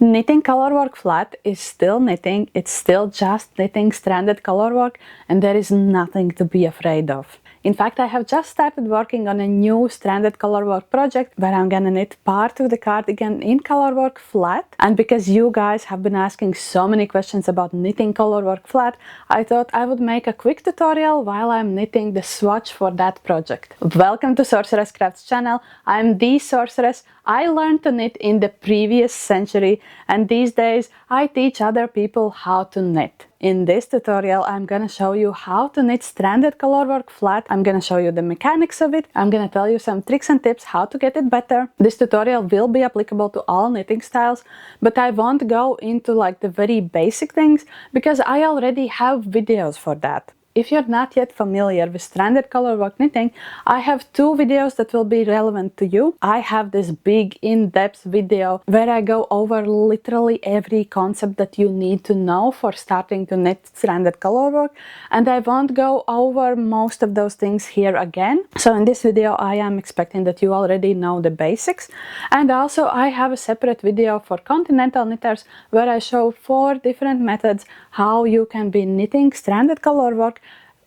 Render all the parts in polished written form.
Knitting colorwork flat is still knitting, it's still just knitting stranded colorwork, and there is nothing to be afraid of. In fact, I have just started working on a new stranded colorwork project where I'm gonna knit part of the cardigan in colorwork flat. And because you guys have been asking so many questions about knitting colorwork flat, I thought I would make a quick tutorial while I'm knitting the swatch for that project. Welcome to Sorceress Crafts channel. I'm the sorceress. I learned to knit in the previous century, and these days I teach other people how to knit. In this tutorial, I'm gonna show you how to knit stranded colorwork flat. I'm gonna show you the mechanics of it. I'm gonna tell you some tricks and tips how to get it better. This tutorial will be applicable to all knitting styles, but I won't go into like the very basic things because I already have videos for that. If you're not yet familiar with stranded colorwork knitting, I have two videos that will be relevant to you. I have this big in-depth video where I go over literally every concept that you need to know for starting to knit stranded colorwork, and I won't go over most of those things here again. So in this video I am expecting that you already know the basics, and also I have a separate video for continental knitters where I show 4 different methods how you can be knitting stranded colorwork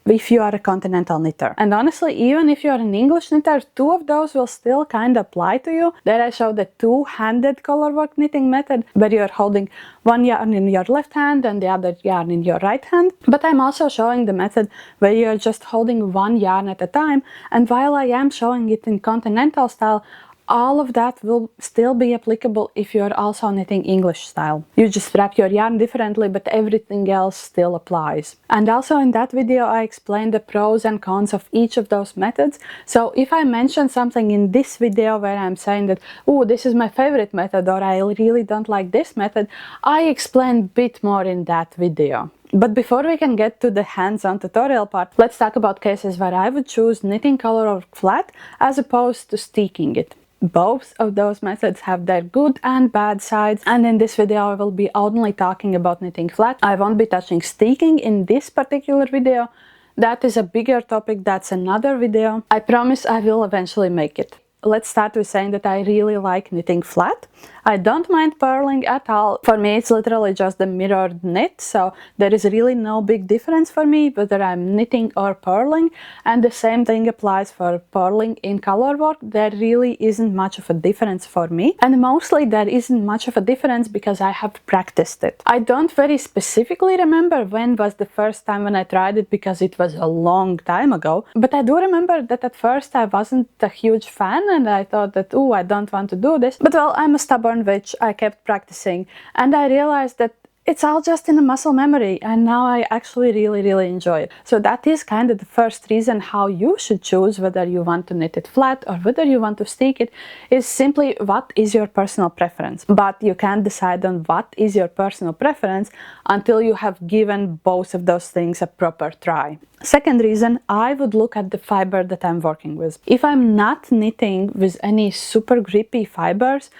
if you are a continental knitter. And honestly, even if you are an English knitter, 2 of those will still kind of apply to you. There I show the two-handed colorwork knitting method where you're holding one yarn in your left hand and the other yarn in your right hand. But I'm also showing the method where you're just holding one yarn at a time, and while I am showing it in continental style, all of that will still be applicable if you're also knitting English style. You just wrap your yarn differently, but everything else still applies. And also in that video I explained the pros and cons of each of those methods. So if I mention something in this video where I'm saying that, oh, this is my favorite method, or I really don't like this method, I explain a bit more in that video. But before we can get to the hands-on tutorial part, let's talk about cases where I would choose knitting colorwork flat as opposed to steeking it. Both of those methods have their good and bad sides, and in this video I will be only talking about knitting flat. I won't be touching steeking in this particular video. That is a bigger topic, that's another video. I promise I will eventually make it. Let's start with saying that I really like knitting flat. I don't mind purling at all. For me it's literally just the mirrored knit, so there is really no big difference for me whether I'm knitting or purling, and the same thing applies for purling in colorwork. There really isn't much of a difference for me, and mostly there isn't much of a difference because I have practiced it. I don't very specifically remember when was the first time when I tried it because it was a long time ago, but I do remember that at first I wasn't a huge fan and I thought that, oh, I don't want to do this. But well, I'm a stubborn witch. I kept practicing and I realized that it's all just in the muscle memory, and now I actually really enjoy it. So that is kind of the first reason how you should choose whether you want to knit it flat or whether you want to steek it, is simply what is your personal preference. But you can't decide on what is your personal preference until you have given both of those things a proper try. Second reason, I would look at the fiber that I'm working with. If I'm not knitting with any super grippy fibers,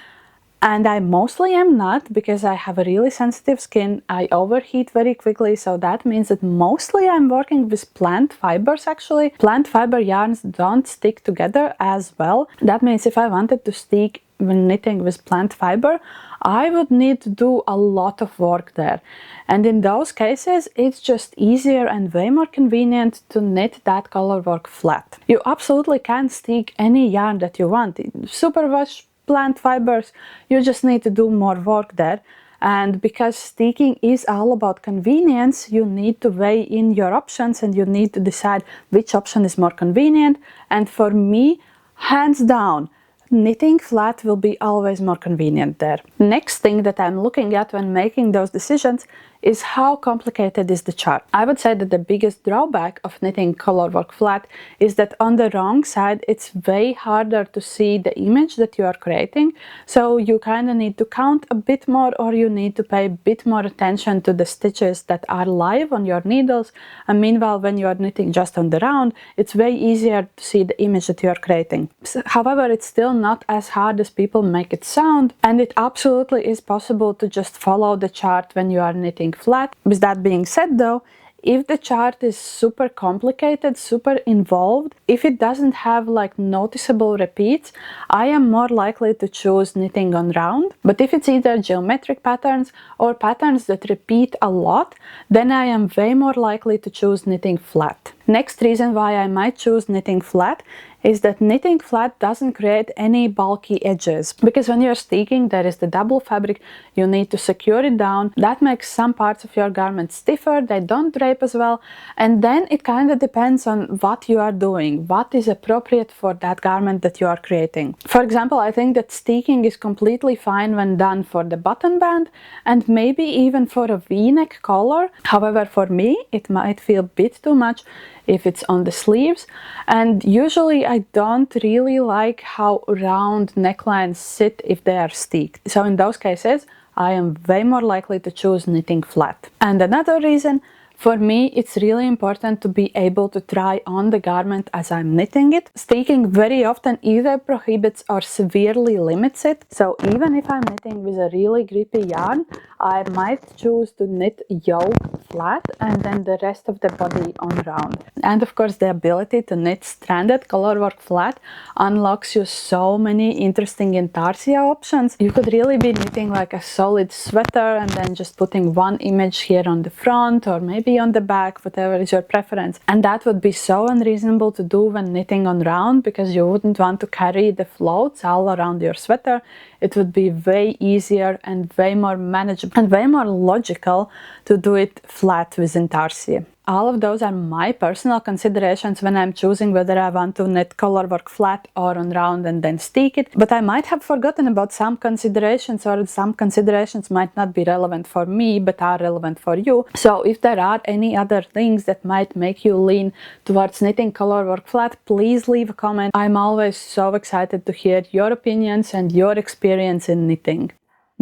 and I mostly am not because I have a really sensitive skin, I overheat very quickly, so that means that mostly I'm working with plant fibers actually. Plant fiber yarns don't stick together as well. That means if I wanted to stick when knitting with plant fiber, I would need to do a lot of work there. And in those cases, it's just easier and way more convenient to knit that colorwork flat. You absolutely can stick any yarn that you want. Superwash, plant fibers, you just need to do more work there. And because steeking is all about convenience, you need to weigh in your options and you need to decide which option is more convenient. And for me, hands down, knitting flat will be always more convenient there. Next thing that I'm looking at when making those decisions is how complicated is the chart. I would say that the biggest drawback of knitting colorwork flat is that on the wrong side it's way harder to see the image that you are creating, so you kind of need to count a bit more, or you need to pay a bit more attention to the stitches that are live on your needles. And meanwhile, when you are knitting just on the round, it's way easier to see the image that you are creating. However, it's still not as hard as people make it sound, and it absolutely is possible to just follow the chart when you are knitting flat. With that being said though, if the chart is super complicated, super involved, if it doesn't have like noticeable repeats, I am more likely to choose knitting on round. But if it's either geometric patterns or patterns that repeat a lot, then I am way more likely to choose knitting flat. Next reason why I might choose knitting flat is that knitting flat doesn't create any bulky edges, because when you're sticking, there is the double fabric, you need to secure it down. That makes some parts of your garment stiffer, they don't drape as well, and then it kind of depends on what you are doing, what is appropriate for that garment that you are creating. For example, I think that sticking is completely fine when done for the button band and maybe even for a v-neck collar. However, for me, it might feel a bit too much if it's on the sleeves, and usually I don't really like how round necklines sit if they are sticked. So in those cases, I am way more likely to choose knitting flat. And another reason, for me, it's really important to be able to try on the garment as I'm knitting it. Sticking very often either prohibits or severely limits it. So even if I'm knitting with a really grippy yarn, I might choose to knit yoke flat and then the rest of the body on round. And of course, the ability to knit stranded colorwork flat unlocks you so many interesting intarsia options. You could really be knitting like a solid sweater and then just putting one image here on the front, or maybe on the back, whatever is your preference. And that would be so unreasonable to do when knitting on round, because you wouldn't want to carry the floats all around your sweater. It would be way easier and way more manageable and way more logical to do it flat with intarsia. All of those are my personal considerations when I'm choosing whether I want to knit colorwork flat or on round and then stick it. But I might have forgotten about some considerations, or some considerations might not be relevant for me but are relevant for you. So if there are any other things that might make you lean towards knitting colorwork flat, please leave a comment. I'm always so excited to hear your opinions and your experience in knitting.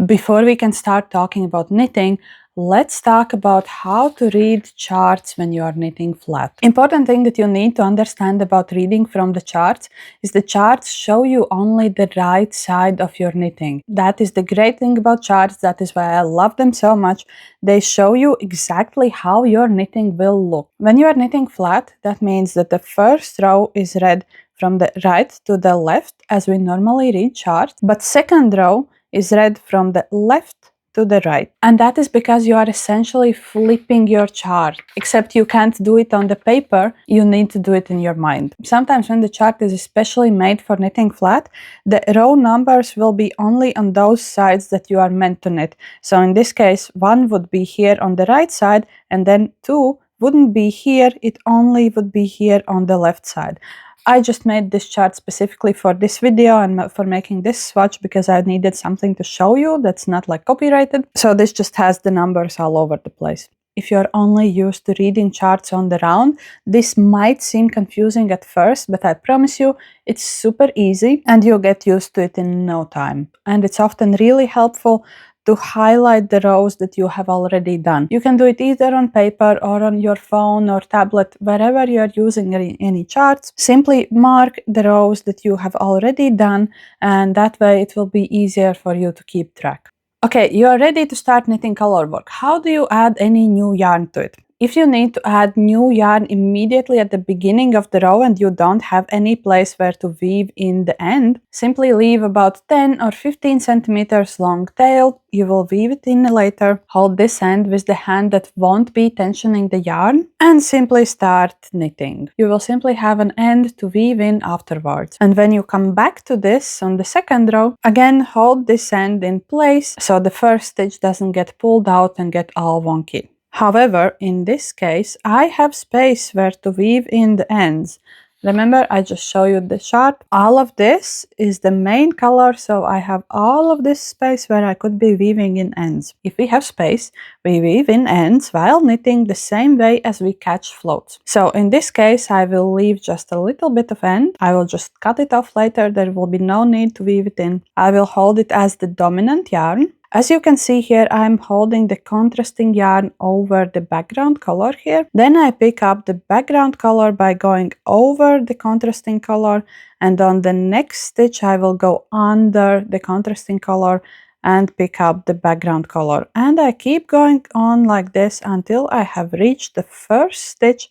Before we can start talking about knitting, let's talk about how to read charts when you are knitting flat. Important thing that you need to understand about reading from the charts is the charts show you only the right side of your knitting. That is the great thing about charts. That is why I love them so much. They show you exactly how your knitting will look. When you are knitting flat, that means that the first row is read from the right to the left as we normally read charts, but second row is read from the left to the right. And that is because you are essentially flipping your chart, except you can't do it on the paper, you need to do it in your mind. Sometimes when the chart is especially made for knitting flat, the row numbers will be only on those sides that you are meant to knit. So in this case, 1 would be here on the right side, and then 2 wouldn't be here, it only would be here on the left side. I just made this chart specifically for this video and for making this swatch because I needed something to show you that's not like copyrighted. So this just has the numbers all over the place. If you're only used to reading charts on the round, this might seem confusing at first, but I promise you it's super easy and you'll get used to it in no time. And it's often really helpful to highlight the rows that you have already done. You can do it either on paper or on your phone or tablet, wherever you are using any charts. Simply mark the rows that you have already done, and that way it will be easier for you to keep track. Okay, you are ready to start knitting colorwork. How do you add any new yarn to it? If you need to add new yarn immediately at the beginning of the row and you don't have any place where to weave in the end, simply leave about 10 or 15 centimeters long tail. You will weave it in later. Hold this end with the hand that won't be tensioning the yarn and simply start knitting. You will simply have an end to weave in afterwards. And when you come back to this on the second row, again hold this end in place so the first stitch doesn't get pulled out and get all wonky. However, in this case, I have space where to weave in the ends. Remember, I just showed you the chart. All of this is the main color, so I have all of this space where I could be weaving in ends. If we have space, we weave in ends while knitting the same way as we catch floats. So in this case, I will leave just a little bit of end. I will just cut it off later. There will be no need to weave it in. I will hold it as the dominant yarn. As you can see here, I'm holding the contrasting yarn over the background color here. Then I pick up the background color by going over the contrasting color, and on the next stitch I will go under the contrasting color and pick up the background color. And I keep going on like this until I have reached the first stitch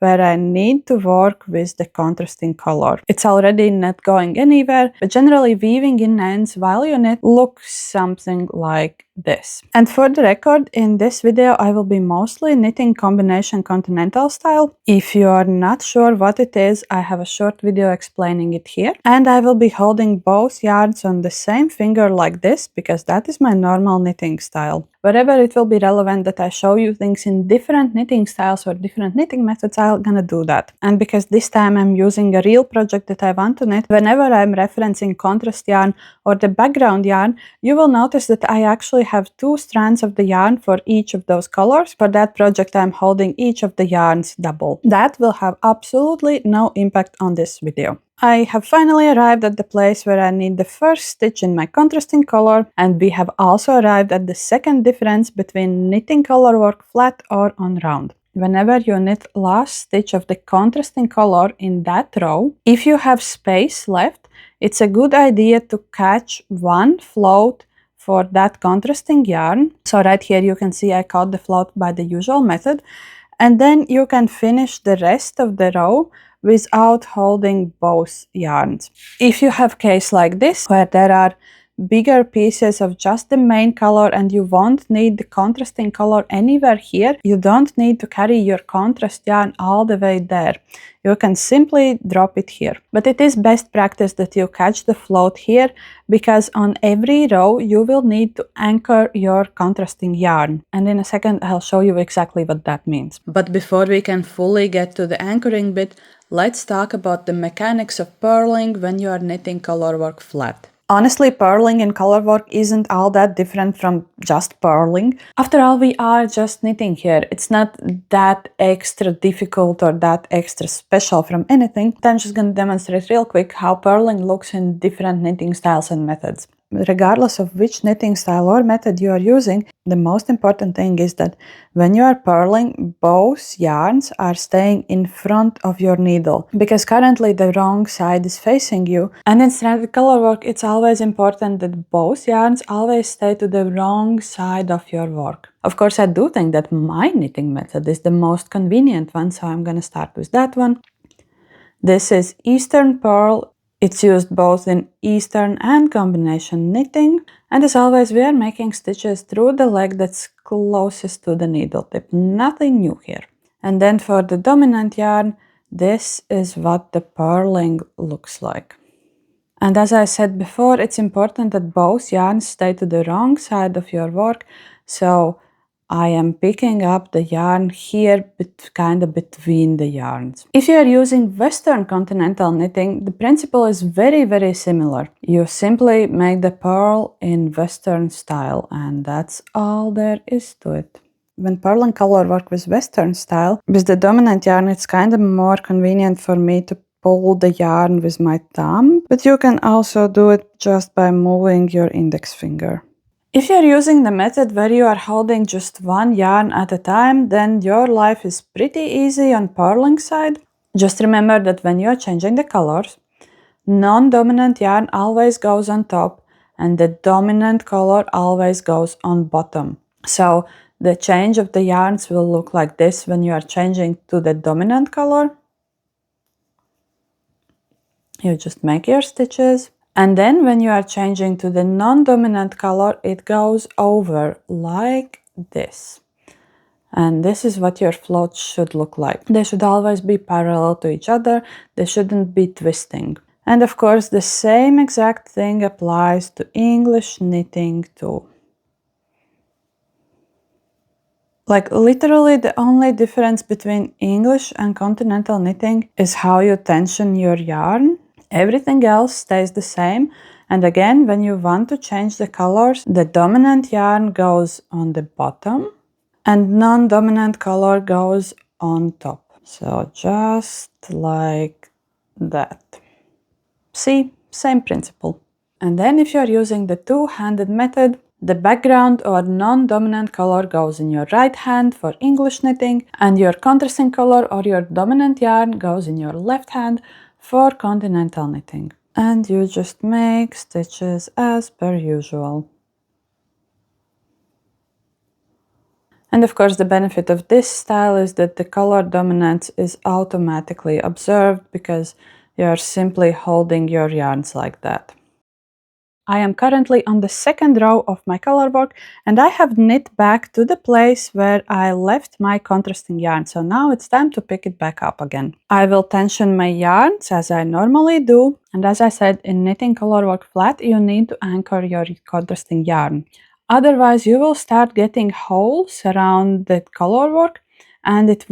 where I need to work with the contrasting color. It's already not going anywhere, but generally weaving in ends while you knit looks something like this. And for the record, in this video I will be mostly knitting combination continental style. If you are not sure what it is, I have a short video explaining it here. And I will be holding both yarns on the same finger like this, because that is my normal knitting style. Wherever it will be relevant that I show you things in different knitting styles or different knitting methods, I'm gonna do that. And because this time I'm using a real project that I want to knit, whenever I'm referencing contrast yarn or the background yarn, you will notice that I actually have 2 strands of the yarn for each of those colors. For that project, I'm holding each of the yarns double. That will have absolutely no impact on this video. I have finally arrived at the place where I need the first stitch in my contrasting color, and we have also arrived at the second difference between knitting color work flat or on round. Whenever you knit last stitch of the contrasting color in that row, if you have space left, it's a good idea to catch one float for that contrasting yarn. So right here you can see I caught the float by the usual method, and then you can finish the rest of the row without holding both yarns. If you have case like this, where there are bigger pieces of just the main color and you won't need the contrasting color anywhere here, you don't need to carry your contrast yarn all the way there. You can simply drop it here. But it is best practice that you catch the float here, because on every row you will need to anchor your contrasting yarn. And in a second I'll show you exactly what that means. But before we can fully get to the anchoring bit, let's talk about the mechanics of purling when you are knitting colorwork flat. Honestly, purling in colorwork isn't all that different from just purling. After all, we are just knitting here. It's not that extra difficult or that extra special from anything. I'm just going to demonstrate real quick how purling looks in different knitting styles and methods. Regardless of which knitting style or method you are using, the most important thing is that when you are purling, both yarns are staying in front of your needle, because currently the wrong side is facing you. And in stranded colorwork, it's always important that both yarns always stay to the wrong side of your work. Of course, I do think that my knitting method is the most convenient one, so I'm going to start with that one. This is Eastern purl. It's used both in Eastern and combination knitting, and as always we are making stitches through the leg that's closest to the needle tip. Nothing new here. And then for the dominant yarn, this is what the purling looks like. And as I said before, it's important that both yarns stay to the wrong side of your work, so I am picking up the yarn here, kind of between the yarns. If you are using Western continental knitting, the principle is very, very similar. You simply make the purl in Western style, and that's all there is to it. When purling colorwork with Western style, with the dominant yarn, it's kind of more convenient for me to pull the yarn with my thumb, but you can also do it just by moving your index finger. If you're using the method where you are holding just one yarn at a time, then your life is pretty easy on purling side. Just remember that when you're changing the colors, non-dominant yarn always goes on top and the dominant color always goes on bottom. So the change of the yarns will look like this when you are changing to the dominant color. You just make your stitches. And then when you are changing to the non-dominant color, it goes over like this. And this is what your floats should look like. They should always be parallel to each other. They shouldn't be twisting. And of course, the same exact thing applies to English knitting too. Like literally the only difference between English and continental knitting is how you tension your yarn. Everything else stays the same, and again, when you want to change the colors, the dominant yarn goes on the bottom and non-dominant color goes on top. So just like that. See, same principle. And then if you're using the two-handed method, the background or non-dominant color goes in your right hand for English knitting, and your contrasting color or your dominant yarn goes in your left hand for continental knitting. And you just make stitches as per usual. And of course, the benefit of this style is that the color dominance is automatically observed because you are simply holding your yarns like that. I am currently on the second row of my color work, and I have knit back to the place where I left my contrasting yarn. So now it's time to pick it back up again. I will tension my yarns as I normally do. And as I said, in knitting color work flat, you need to anchor your contrasting yarn. Otherwise, you will start getting holes around the color work, and it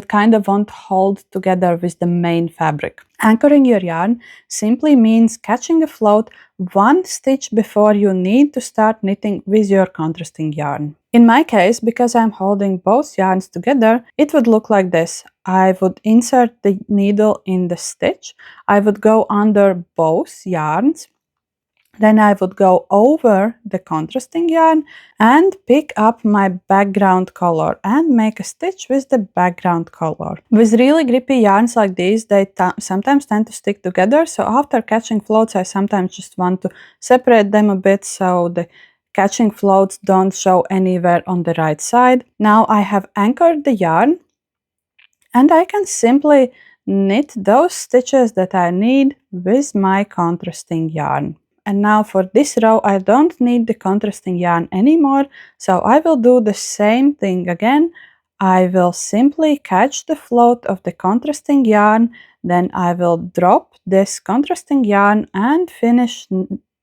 kind of won't hold together with the main fabric. Anchoring your yarn simply means catching a float one stitch before you need to start knitting with your contrasting yarn. In my case, because I'm holding both yarns together, it would look like this. I would insert the needle in the stitch, I would go under both yarns, then I would go over the contrasting yarn and pick up my background color and make a stitch with the background color. With really grippy yarns like these, they sometimes tend to stick together, so after catching floats I sometimes just want to separate them a bit so the catching floats don't show anywhere on the right side. Now I have anchored the yarn and I can simply knit those stitches that I need with my contrasting yarn. And now for this row, I don't need the contrasting yarn anymore, so I will do the same thing again. I will simply catch the float of the contrasting yarn, then I will drop this contrasting yarn and finish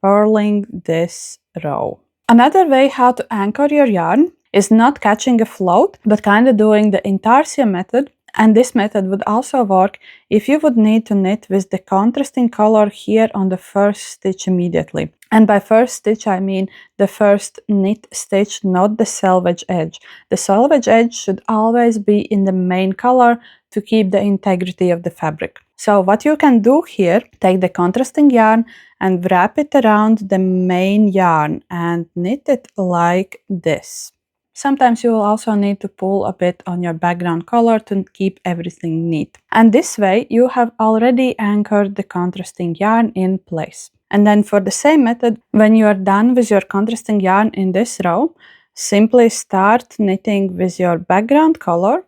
purling this row. Another way how to anchor your yarn is not catching a float, but kind of doing the intarsia method. And this method would also work if you would need to knit with the contrasting color here on the first stitch immediately. And by first stitch, I mean the first knit stitch, not the selvage edge. The selvage edge should always be in the main color to keep the integrity of the fabric. So what you can do here, take the contrasting yarn and wrap it around the main yarn and knit it like this. Sometimes you will also need to pull a bit on your background color to keep everything neat. And this way you have already anchored the contrasting yarn in place. And then for the same method, when you are done with your contrasting yarn in this row, simply start knitting with your background color.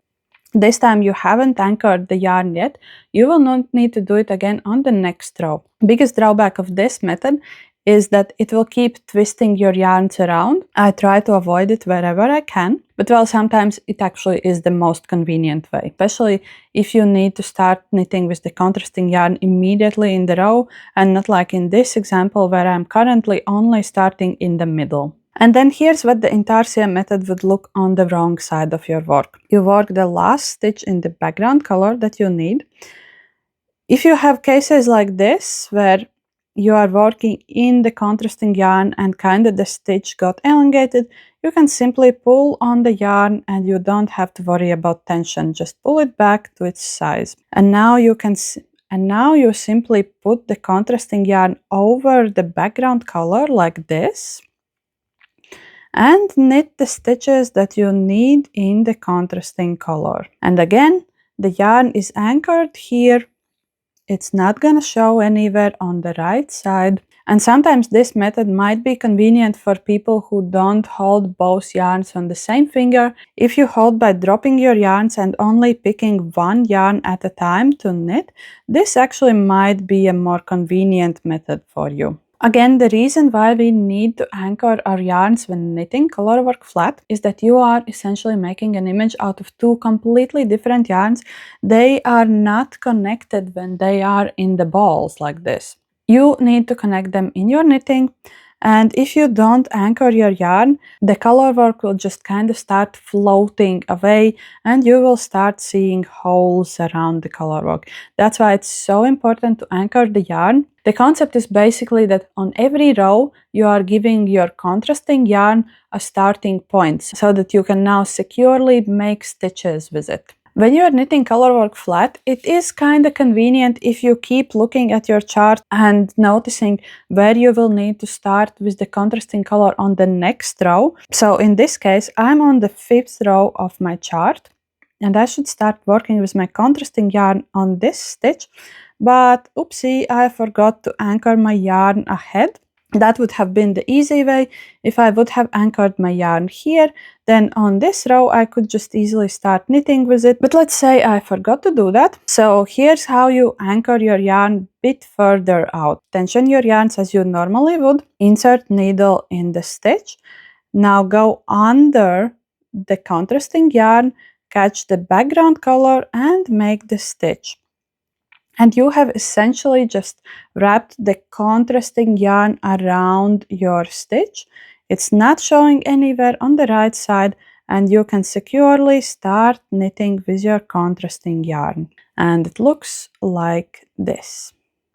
This time you haven't anchored the yarn yet. You will not need to do it again on the next row. Biggest drawback of this method is that it will keep twisting your yarns around. I try to avoid it wherever I can, but well, sometimes it actually is the most convenient way, especially if you need to start knitting with the contrasting yarn immediately in the row and not like in this example where I'm currently only starting in the middle. And then here's what the intarsia method would look on the wrong side of your work. You work the last stitch in the background color that you need. If you have cases like this where you are working in the contrasting yarn and kind of the stitch got elongated, you can simply pull on the yarn and you don't have to worry about tension. Just pull it back to its size. And now you simply put the contrasting yarn over the background color like this and knit the stitches that you need in the contrasting color. And again, the yarn is anchored here. It's not going to show anywhere on the right side. And sometimes this method might be convenient for people who don't hold both yarns on the same finger. If you hold by dropping your yarns and only picking one yarn at a time to knit, this actually might be a more convenient method for you. Again, the reason why we need to anchor our yarns when knitting colorwork flat is that you are essentially making an image out of two completely different yarns. They are not connected when they are in the balls like this. You need to connect them in your knitting, and if you don't anchor your yarn, the colorwork will just kind of start floating away and you will start seeing holes around the colorwork. That's why it's so important to anchor the yarn. The concept is basically that on every row you are giving your contrasting yarn a starting point so that you can now securely make stitches with it. When you are knitting colorwork flat, it is kind of convenient if you keep looking at your chart and noticing where you will need to start with the contrasting color on the next row. So in this case, I'm on the 5th row of my chart and I should start working with my contrasting yarn on this stitch. But oopsie, I forgot to anchor my yarn ahead. That would have been the easy way. If I would have anchored my yarn here, then on this row I could just easily start knitting with it. But let's say I forgot to do that. So here's how you anchor your yarn a bit further out. Tension your yarns as you normally would. Insert needle in the stitch. Now go under the contrasting yarn, catch the background color and make the stitch. And you have essentially just wrapped the contrasting yarn around your stitch. It's not showing anywhere on the right side, and you can securely start knitting with your contrasting yarn. And it looks like this.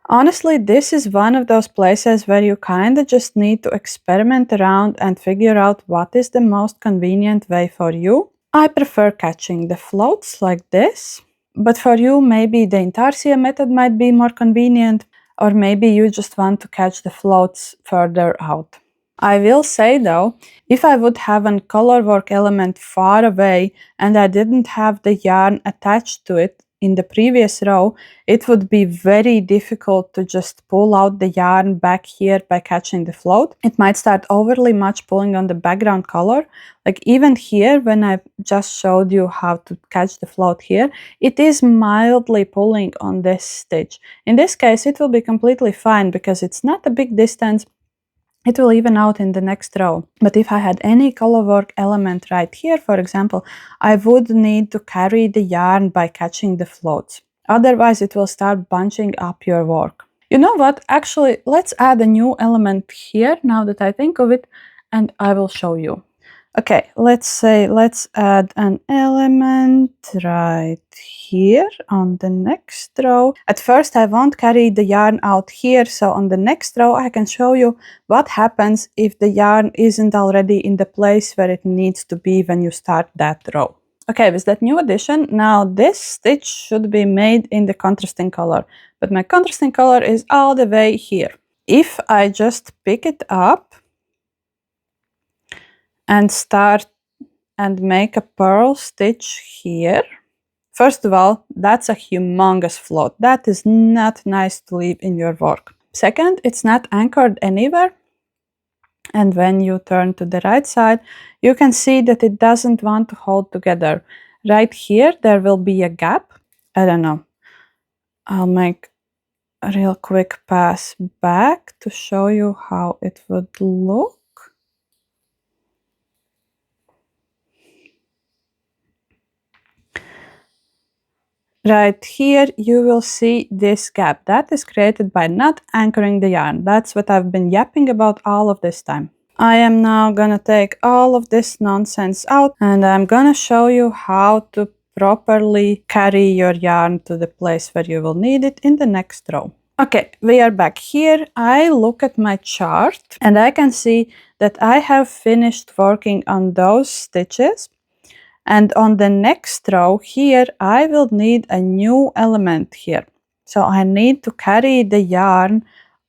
Honestly, this is one of those places where you kinda just need to experiment around and figure out what is the most convenient way for you. I prefer catching the floats like this. But for you, maybe the intarsia method might be more convenient, or maybe you just want to catch the floats further out. I will say though, if I would have a colorwork element far away and I didn't have the yarn attached to it in the previous row, it would be very difficult to just pull out the yarn back here by catching the float. It might start overly much pulling on the background color. Like even here, when I just showed you how to catch the float here, it is mildly pulling on this stitch. In this case, it will be completely fine because it's not a big distance. It will even out in the next row. But if I had any colorwork element right here, for example, I would need to carry the yarn by catching the floats. Otherwise, it will start bunching up your work. You know what? Actually, let's add a new element here now that I think of it, and I will show you. Okay, let's add an element right here on the next row. At first I won't carry the yarn out here, so on the next row I can show you what happens if the yarn isn't already in the place where it needs to be when you start that row. Okay, with that new addition, now this stitch should be made in the contrasting color, but my contrasting color is all the way here. If I just pick it up and start and make a purl stitch here. First of all, that's a humongous float. That is not nice to leave in your work. Second, it's not anchored anywhere. And when you turn to the right side, you can see that it doesn't want to hold together. Right here, there will be a gap. I don't know. I'll make a real quick pass back to show you how it would look. Right here, you will see this gap. That is created by not anchoring the yarn. That's what I've been yapping about all of this time. I am now gonna take all of this nonsense out and I'm gonna show you how to properly carry your yarn to the place where you will need it in the next row. Okay, we are back here. I look at my chart and I can see that I have finished working on those stitches. And on the next row here, I will need a new element here. So I need to carry the yarn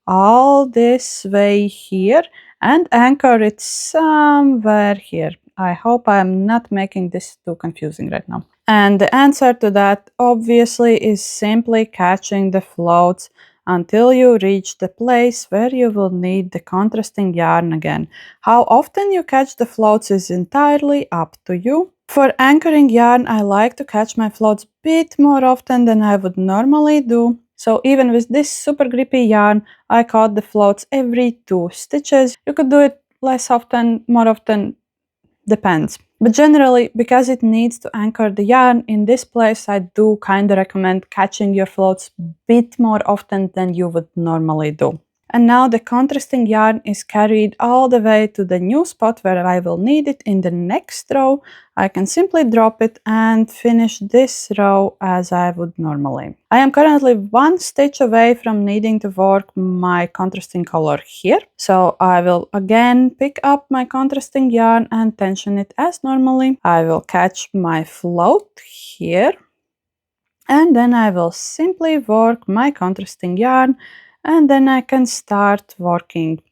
all this way here and anchor it somewhere here. I hope I'm not making this too confusing right now. And the answer to that obviously is simply catching the floats until you reach the place where you will need the contrasting yarn again. How often you catch the floats is entirely up to you. For anchoring yarn, I like to catch my floats a bit more often than I would normally do. So even with this super grippy yarn, I caught the floats every 2 stitches. You could do it less often, more often, depends. But generally, because it needs to anchor the yarn in this place, I do kind of recommend catching your floats a bit more often than you would normally do. And now the contrasting yarn is carried all the way to the new spot where I will need it in the next row. I can simply drop it and finish this row as I would normally. I am currently 1 stitch away from needing to work my contrasting color here. So I will again pick up my contrasting yarn and tension it as normally. I will catch my float here. And then I will simply work my contrasting yarn. And then I can start working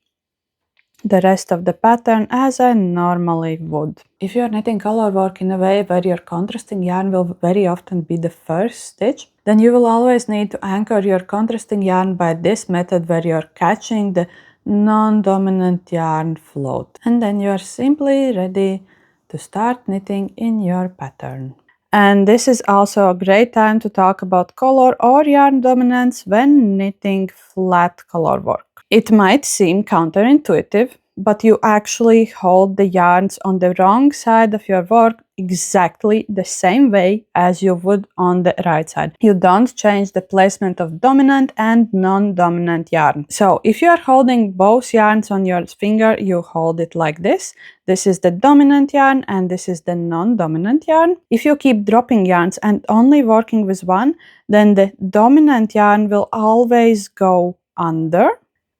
the rest of the pattern as I normally would. If you're knitting colorwork in a way where your contrasting yarn will very often be the first stitch, then you will always need to anchor your contrasting yarn by this method where you're catching the non-dominant yarn float. And then you're simply ready to start knitting in your pattern. And this is also a great time to talk about color or yarn dominance when knitting flat color work. It might seem counterintuitive, but you actually hold the yarns on the wrong side of your work exactly the same way as you would on the right side. You don't change the placement of dominant and non-dominant yarn. So if you are holding both yarns on your finger, you hold it like this. This is the dominant yarn and this is the non-dominant yarn. If you keep dropping yarns and only working with one, then the dominant yarn will always go under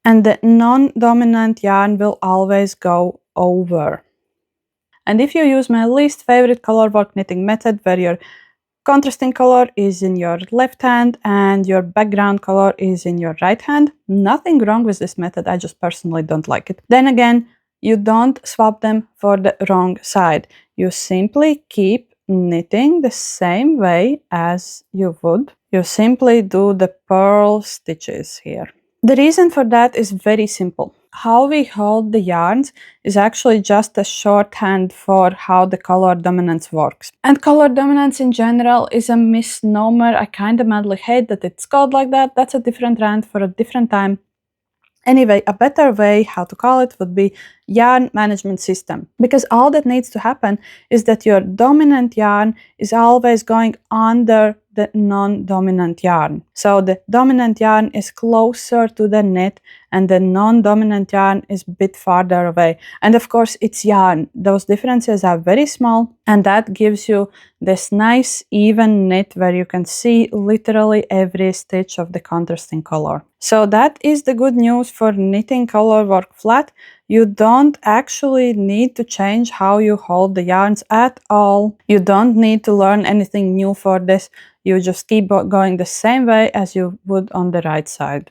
and the non-dominant yarn will always go over. And if you use my least favorite colorwork knitting method, where your contrasting color is in your left hand and your background color is in your right hand, nothing wrong with this method, I just personally don't like it. Then again, you don't swap them for the wrong side. You simply keep knitting the same way as you would. You simply do the purl stitches here. The reason for that is very simple. How we hold the yarns is actually just a shorthand for how the color dominance works. And color dominance in general is a misnomer. I kind of madly hate that it's called like that. That's a different rant for a different time. Anyway, a better way how to call it would be yarn management system, because all that needs to happen is that your dominant yarn is always going under the non-dominant yarn. So the dominant yarn is closer to the knit and the non-dominant yarn is a bit farther away. And of course it's yarn. Those differences are very small and that gives you this nice even knit where you can see literally every stitch of the contrasting color. So that is the good news for knitting color work flat. You don't actually need to change how you hold the yarns at all. You don't need to learn anything new for this. You just keep going the same way as you would on the right side.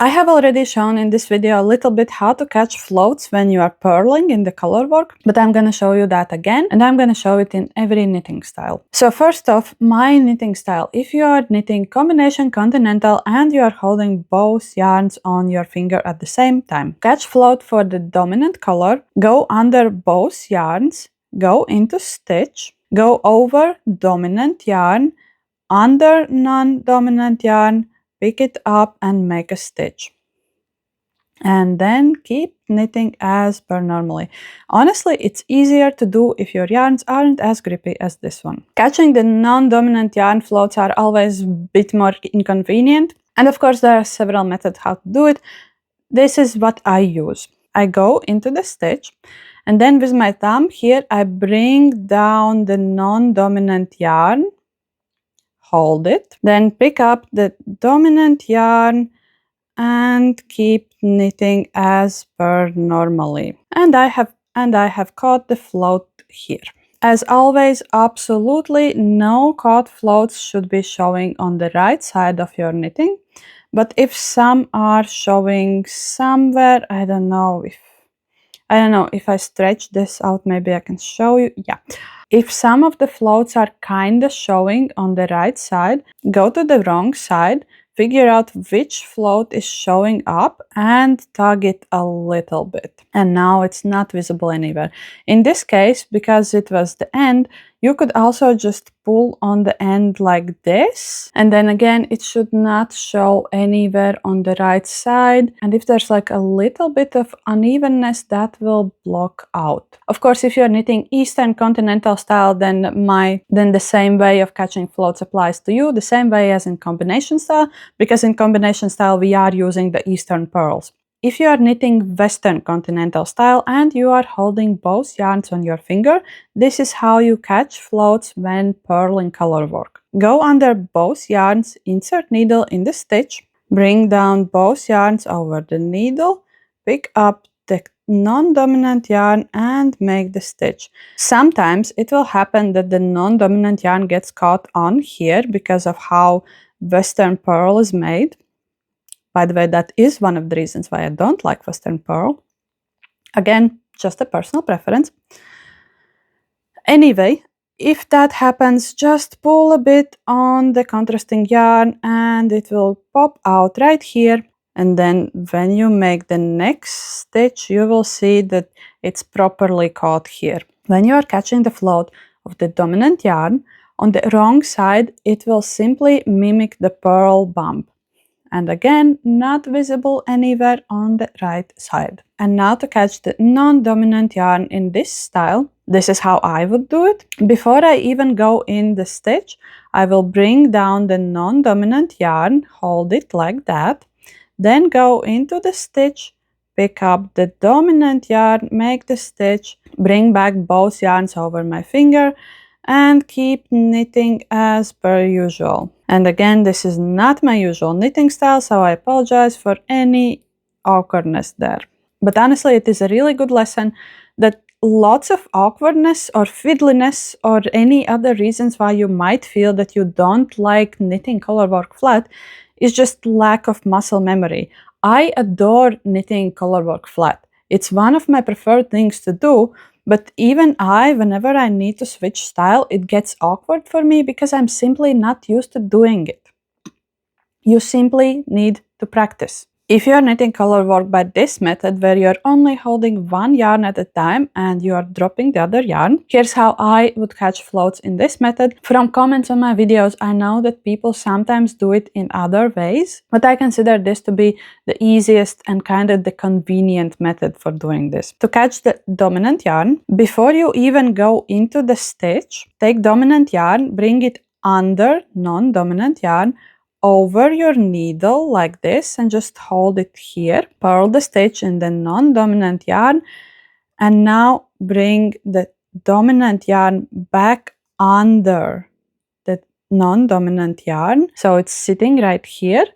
I have already shown in this video a little bit how to catch floats when you are purling in the color work, but I'm going to show you that again, and I'm going to show it in every knitting style. So first off, my knitting style. If you are knitting combination continental and you are holding both yarns on your finger at the same time, catch float for the dominant color, go under both yarns, go into stitch, go over dominant yarn, under non-dominant yarn, pick it up and make a stitch. And then keep knitting as per normally. Honestly, it's easier to do if your yarns aren't as grippy as this one. Catching the non-dominant yarn floats are always a bit more inconvenient. And of course, there are several methods how to do it. This is what I use. I go into the stitch and then with my thumb here, I bring down the non-dominant yarn, hold it, then pick up the dominant yarn and keep knitting as per normally. And I have caught the float here. As always, absolutely no caught floats should be showing on the right side of your knitting. But if some are showing somewhere, I don't know if I stretch this out, maybe I can show you. Yeah. If some of the floats are kind of showing on the right side, go to the wrong side, figure out which float is showing up and tug it a little bit. And now it's not visible anywhere. In this case, because it was the end, you could also just pull on the end like this. And then again, it should not show anywhere on the right side. And if there's like a little bit of unevenness, that will block out. Of course, if you're knitting Eastern Continental style, then the same way of catching floats applies to you, the same way as in combination style, because in combination style, we are using the Eastern purls. If you are knitting Western Continental style and you are holding both yarns on your finger, this is how you catch floats when purling color work. Go under both yarns, insert needle in the stitch, bring down both yarns over the needle, pick up the non-dominant yarn and make the stitch. Sometimes it will happen that the non-dominant yarn gets caught on here because of how Western purl is made. By the way, that is one of the reasons why I don't like Western purl. Again, just a personal preference. Anyway, if that happens, just pull a bit on the contrasting yarn and it will pop out right here. And then when you make the next stitch, you will see that it's properly caught here. When you are catching the float of the dominant yarn, on the wrong side, it will simply mimic the purl bump. And again, not visible anywhere on the right side. And now to catch the non-dominant yarn in this style, this is how I would do it. Before I even go in the stitch, I will bring down the non-dominant yarn, hold it like that, then go into the stitch, pick up the dominant yarn, make the stitch, bring back both yarns over my finger, and keep knitting as per usual. And again, this is not my usual knitting style, so I apologize for any awkwardness there. But honestly, it is a really good lesson that lots of awkwardness or fiddliness or any other reasons why you might feel that you don't like knitting colorwork flat is just lack of muscle memory. I adore knitting colorwork flat. It's one of my preferred things to do, but even whenever I need to switch style, it gets awkward for me because I'm simply not used to doing it. You simply need to practice. If you are knitting colorwork by this method, where you're only holding one yarn at a time and you are dropping the other yarn, here's how I would catch floats in this method. From comments on my videos, I know that people sometimes do it in other ways, but I consider this to be the easiest and kind of the convenient method for doing this. To catch the dominant yarn, before you even go into the stitch, take dominant yarn, bring it under non-dominant yarn, over your needle like this, and just hold it here. Purl the stitch in the non-dominant yarn, and now bring the dominant yarn back under the non-dominant yarn. So it's sitting right here,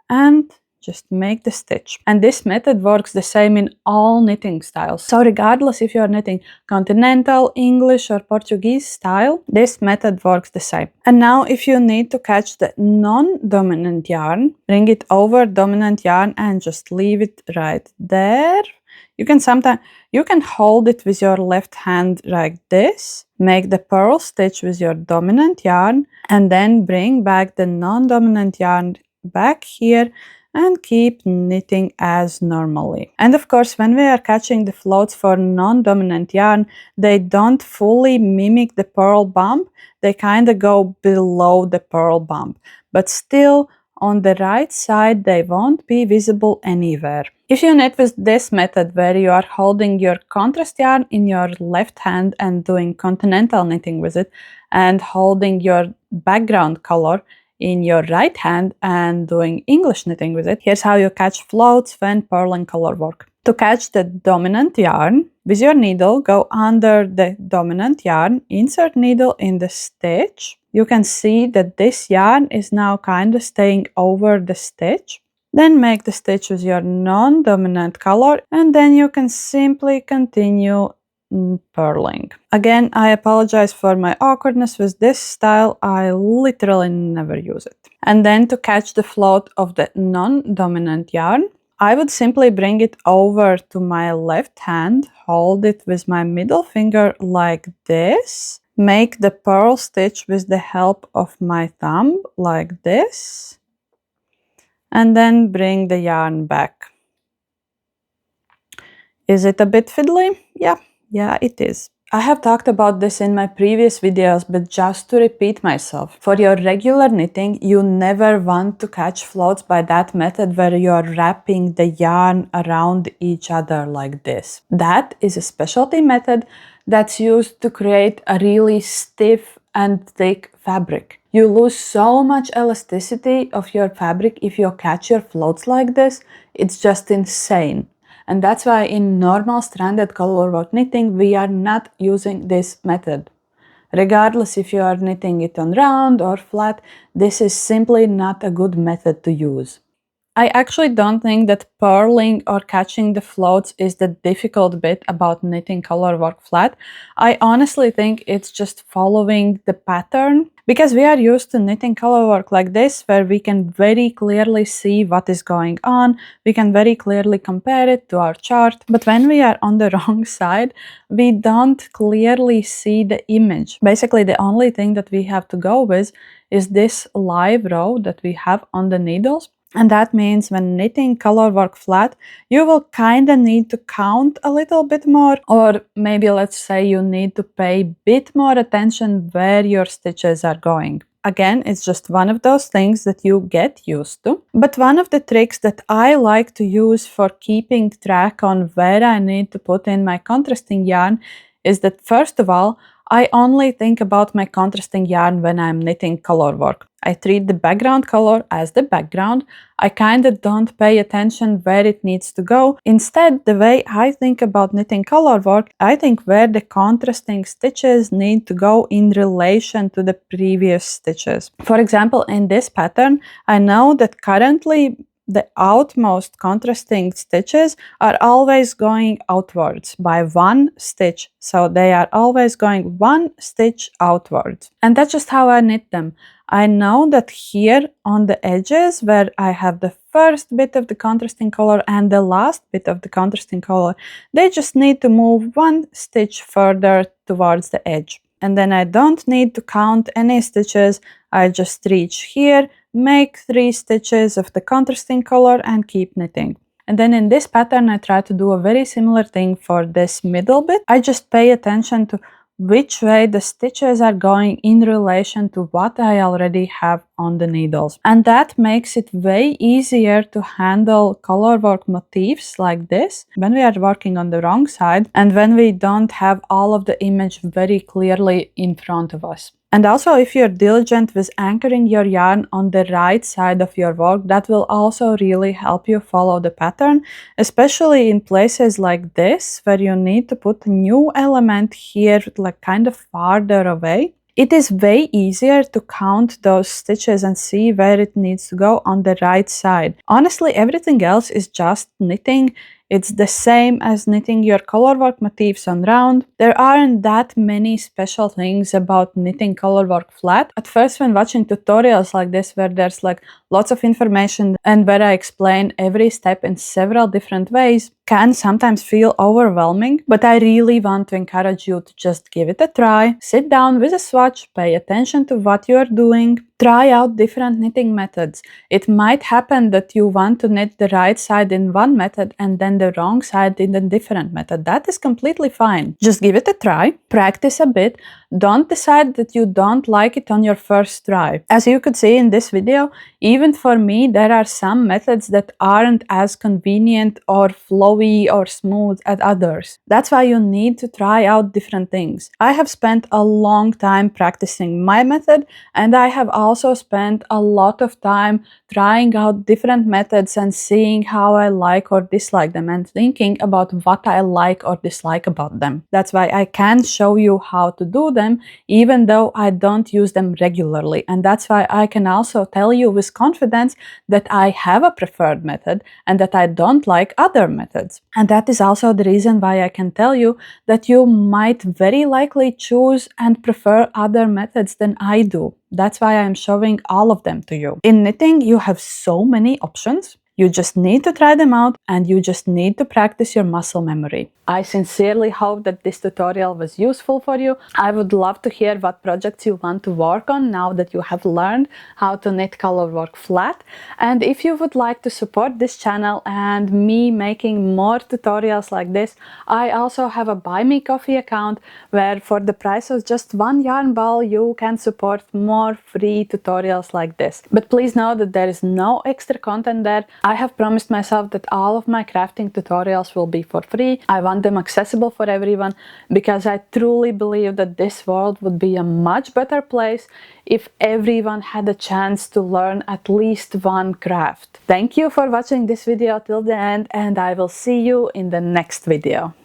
and just make the stitch. And this method works the same in all knitting styles. So regardless if you're knitting continental, English or Portuguese style, this method works the same. And now if you need to catch the non-dominant yarn, bring it over dominant yarn and just leave it right there. You can hold it with your left hand like this, make the purl stitch with your dominant yarn, and then bring back the non-dominant yarn back here and keep knitting as normally. And of course, when we are catching the floats for non-dominant yarn, they don't fully mimic the purl bump. They kind of go below the purl bump, but still on the right side, they won't be visible anywhere. If you knit with this method where you are holding your contrast yarn in your left hand and doing continental knitting with it, and holding your background color in your right hand and doing English knitting with it, here's how you catch floats when purling colorwork. To catch the dominant yarn, with your needle, go under the dominant yarn, insert needle in the stitch. You can see that this yarn is now kind of staying over the stitch. Then make the stitch with your non-dominant color, and then you can simply continue purling. Again, I apologize for my awkwardness with this style. I literally never use it. And then to catch the float of the non-dominant yarn, I would simply bring it over to my left hand, hold it with my middle finger like this, make the purl stitch with the help of my thumb like this, and then bring the yarn back. Is it a bit fiddly? Yeah, it is. I have talked about this in my previous videos, but just to repeat myself, for your regular knitting, you never want to catch floats by that method where you are wrapping the yarn around each other like this. That is a specialty method that's used to create a really stiff and thick fabric. You lose so much elasticity of your fabric if you catch your floats like this. It's just insane. And that's why in normal stranded colorwork knitting, we are not using this method. Regardless if you are knitting it on round or flat, this is simply not a good method to use. I actually don't think that purling or catching the floats is the difficult bit about knitting colorwork flat. I honestly think it's just following the pattern, because we are used to knitting colorwork like this, where we can very clearly see what is going on. We can very clearly compare it to our chart. But when we are on the wrong side, we don't clearly see the image. Basically, the only thing that we have to go with is this live row that we have on the needles. And that means when knitting colorwork flat, you will kind of need to count a little bit more, or maybe let's say you need to pay a bit more attention where your stitches are going. Again, it's just one of those things that you get used to. But one of the tricks that I like to use for keeping track on where I need to put in my contrasting yarn is that, first of all, I only think about my contrasting yarn when I'm knitting colorwork. I treat the background color as the background. I kind of don't pay attention where it needs to go. Instead, the way I think about knitting colorwork, I think where the contrasting stitches need to go in relation to the previous stitches. For example, in this pattern, I know that currently the outmost contrasting stitches are always going outwards by one stitch. So they are always going one stitch outwards. And that's just how I knit them. I know that here on the edges where I have the first bit of the contrasting color and the last bit of the contrasting color, they just need to move one stitch further towards the edge. And then I don't need to count any stitches. I just reach here, make 3 stitches of the contrasting color and keep knitting. And then in this pattern, I try to do a very similar thing for this middle bit. I just pay attention to which way the stitches are going in relation to what I already have on the needles. And that makes it way easier to handle colorwork motifs like this when we are working on the wrong side and when we don't have all of the image very clearly in front of us. And also, if you're diligent with anchoring your yarn on the right side of your work, that will also really help you follow the pattern, especially in places like this, where you need to put a new element here, like kind of farther away. It is way easier to count those stitches and see where it needs to go on the right side. Honestly, everything else is just knitting. It's the same as knitting your colorwork motifs on round. There aren't that many special things about knitting colorwork flat. At first, when watching tutorials like this, where there's like lots of information and where I explain every step in several different ways, can sometimes feel overwhelming, but I really want to encourage you to just give it a try. Sit down with a swatch, pay attention to what you're doing, try out different knitting methods. It might happen that you want to knit the right side in one method and then the wrong side in a different method. That is completely fine. Just give it a try, practice a bit. Don't decide that you don't like it on your first try. As you could see in this video, even for me, there are some methods that aren't as convenient or flowy or smooth as others. That's why you need to try out different things. I have spent a long time practicing my method, and I have also spent a lot of time trying out different methods and seeing how I like or dislike them and thinking about what I like or dislike about them. That's why I can show you how to do them even though I don't use them regularly. And that's why I can also tell you with confidence that I have a preferred method and that I don't like other methods. And that is also the reason why I can tell you that you might very likely choose and prefer other methods than I do. That's why I'm showing all of them to you. In knitting, you have so many options. You just need to try them out and you just need to practice your muscle memory. I sincerely hope that this tutorial was useful for you. I would love to hear what projects you want to work on now that you have learned how to knit colorwork flat. And if you would like to support this channel and me making more tutorials like this, I also have a Buy Me Coffee account where for the price of just one yarn ball you can support more free tutorials like this. But please know that there is no extra content there. I have promised myself that all of my crafting tutorials will be for free. I want them accessible for everyone because I truly believe that this world would be a much better place if everyone had a chance to learn at least one craft. Thank you for watching this video till the end, and I will see you in the next video.